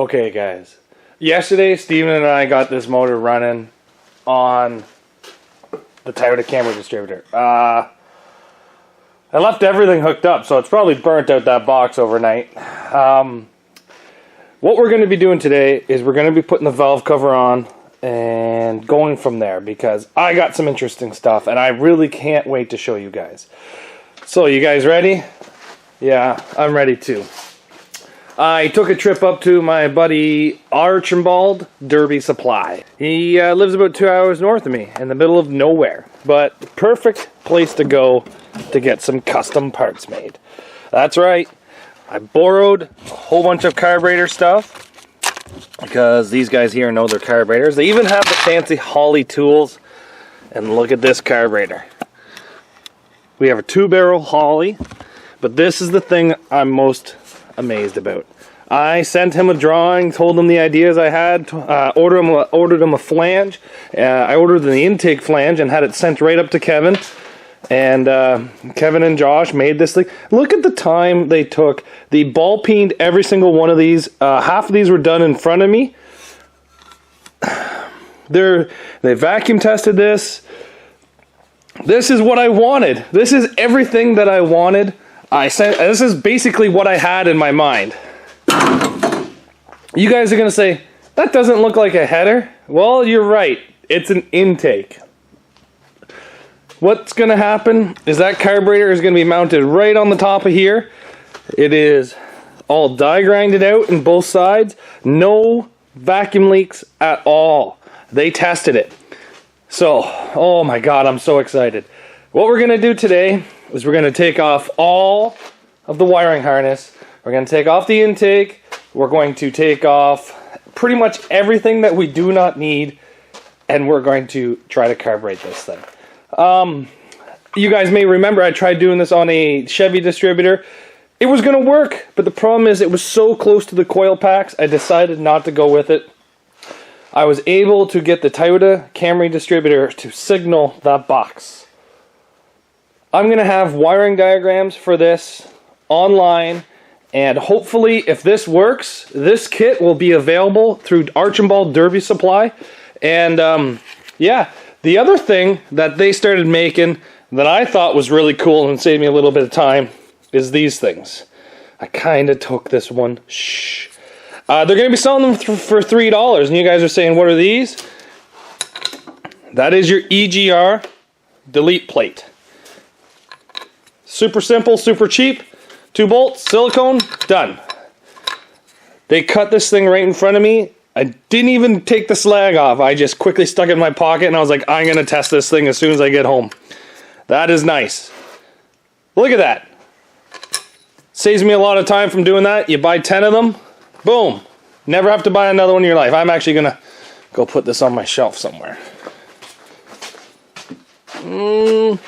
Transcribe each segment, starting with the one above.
Okay, guys. Yesterday, Steven and I got this motor running on the Toyota Camry distributor. I left everything hooked up, so it's probably burnt out that box overnight. What we're going to be doing today is we're going to be putting the valve cover on and going from there, because I got some interesting stuff and I really can't wait to show you guys. So, you guys ready? Yeah, I'm ready too. I took a trip up to my buddy Archibald Derby Supply. He lives about 2 hours north of me, in the middle of nowhere. But perfect place to go to get some custom parts made. That's right. I borrowed a whole bunch of carburetor stuff, because these guys here know their carburetors. They even have the fancy Holley tools. And look at this carburetor. We have a 2-barrel Holley, but this is the thing I'm most amazed about. I sent him a drawing, told him the ideas I had, ordered him a flange. I ordered the intake flange and had it sent right up to Kevin. And Kevin and Josh made this thing. Look at the time they took. They ball peened every single one of these. Half of these were done in front of me. They vacuum tested this. This is what I wanted. This is everything that I wanted. This is basically what I had in my mind. You guys are going to say, that doesn't look like a header. Well, you're right. It's an intake. What's going to happen is that carburetor is going to be mounted right on the top of here. It is all die grinded out in both sides. No vacuum leaks at all. They tested it. So, oh my God, I'm so excited. What we're going to do today is we're going to take off all of the wiring harness. We're going to take off the intake. We're going to take off pretty much everything that we do not need. And we're going to try to carburate this thing. You guys may remember I tried doing this on a Chevy distributor. It was going to work, but the problem is it was so close to the coil packs, I decided not to go with it. I was able to get the Toyota Camry distributor to signal that box. I'm going to have wiring diagrams for this online, and hopefully if this works, this kit will be available through Archibald Derby Supply. And yeah, the other thing that they started making that I thought was really cool and saved me a little bit of time is these things. I kind of took this one. Shh. They're going to be selling them for $3, and you guys are saying, what are these? That is your Egr Delete Plate. Super simple, super cheap. 2 bolts, silicone, done. They cut this thing right in front of me. I didn't even take the slag off. I just quickly stuck it in my pocket, and I was like, I'm going to test this thing as soon as I get home. That is nice. Look at that. Saves me a lot of time from doing that. You buy 10 of them. Boom. Never have to buy another one in your life. I'm actually going to go put this on my shelf somewhere. Ooh.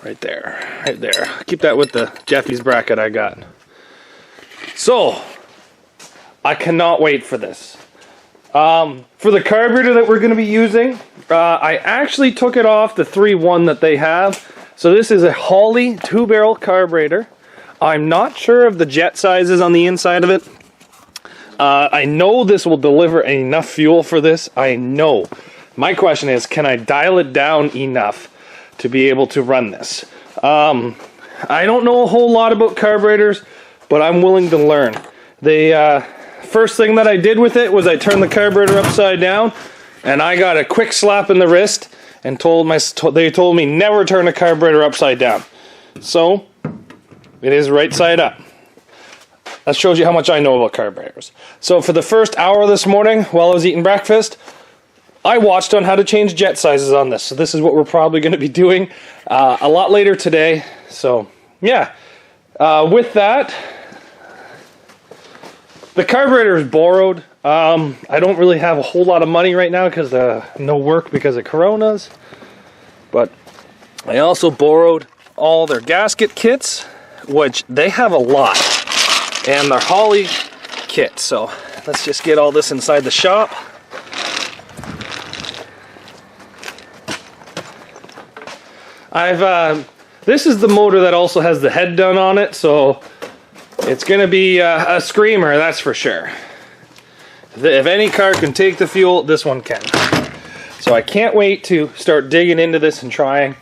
Right there. Right there. Keep that with the Jeffy's bracket I got. So, I cannot wait for this. For the carburetor that we're going to be using, I actually took it off the 3.1 that they have. So this is a Holley 2-barrel carburetor. I'm not sure of the jet sizes on the inside of it. I know this will deliver enough fuel for this. I know. My question is, can I dial it down enough to be able to run this? I don't know a whole lot about carburetors, but I'm willing to learn. The first thing that I did with it was I turned the carburetor upside down, and I got a quick slap in the wrist, and they told me never turn a carburetor upside down. So, it is right side up. That shows you how much I know about carburetors. So for the first hour this morning, while I was eating breakfast, I watched on how to change jet sizes on this. So this is what we're probably going to be doing a lot later today. So, yeah. With that, the carburetor is borrowed. I don't really have a whole lot of money right now because no work because of Coronas. But I also borrowed all their gasket kits, which they have a lot, and their Holley kit. So let's just get all this inside the shop. I've This is the motor that also has the head done on it, so it's going to be a screamer, that's for sure. If any car can take the fuel, this one can. So I can't wait to start digging into this and trying.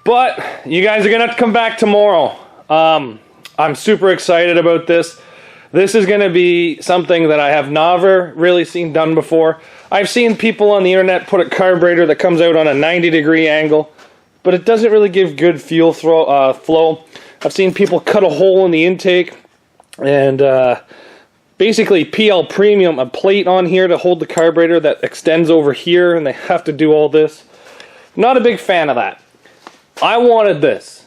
But you guys are going to have to come back tomorrow. I'm super excited about this. This is going to be something that I have never really seen done before. I've seen people on the internet put a carburetor that comes out on a 90-degree angle, but it doesn't really give good fuel flow. I've seen people cut a hole in the intake and basically PL Premium a plate on here to hold the carburetor that extends over here, and they have to do all this. Not a big fan of that. I wanted this.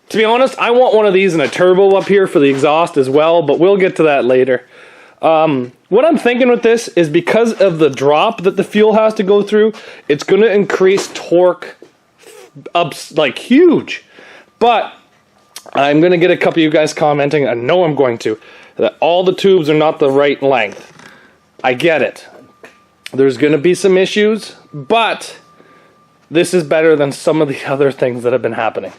To be honest, I want one of these and a turbo up here for the exhaust as well, but we'll get to that later. What I'm thinking with this is because of the drop that the fuel has to go through, it's going to increase torque up like huge. But I'm going to get a couple of you guys commenting, I know I'm going to, that all the tubes are not the right length. I get it. There's going to be some issues, but this is better than some of the other things that have been happening.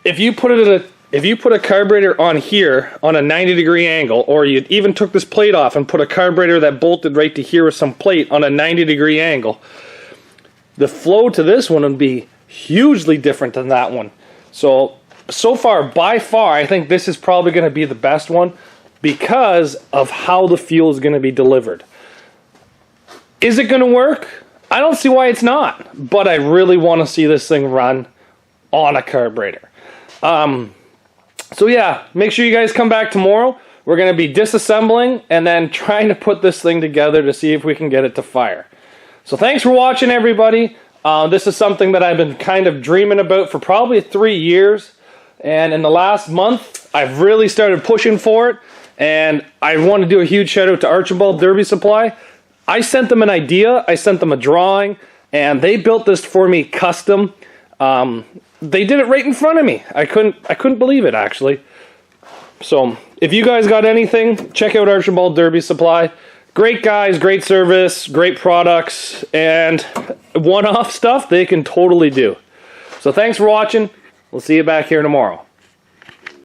If you put a carburetor on here on a 90-degree angle, or you even took this plate off and put a carburetor that bolted right to here with some plate on a 90-degree angle, the flow to this one would be hugely different than that one. So far, by far, I think this is probably going to be the best one because of how the fuel is going to be delivered. Is it going to work? I don't see why it's not, but I really want to see this thing run on a carburetor. So yeah, make sure you guys come back tomorrow. We're going to be disassembling and then trying to put this thing together to see if we can get it to fire. So thanks for watching, everybody. This is something that I've been kind of dreaming about for probably 3 years. And in the last month, I've really started pushing for it. And I want to do a huge shout out to Archibald Derby Supply. I sent them an idea, I sent them a drawing, and they built this for me custom. They did it right in front of me. I couldn't believe it, actually. So if you guys got anything, check out Archibald Derby Supply. Great guys, great service, great products, and one-off stuff they can totally do. So thanks for watching. We'll see you back here tomorrow.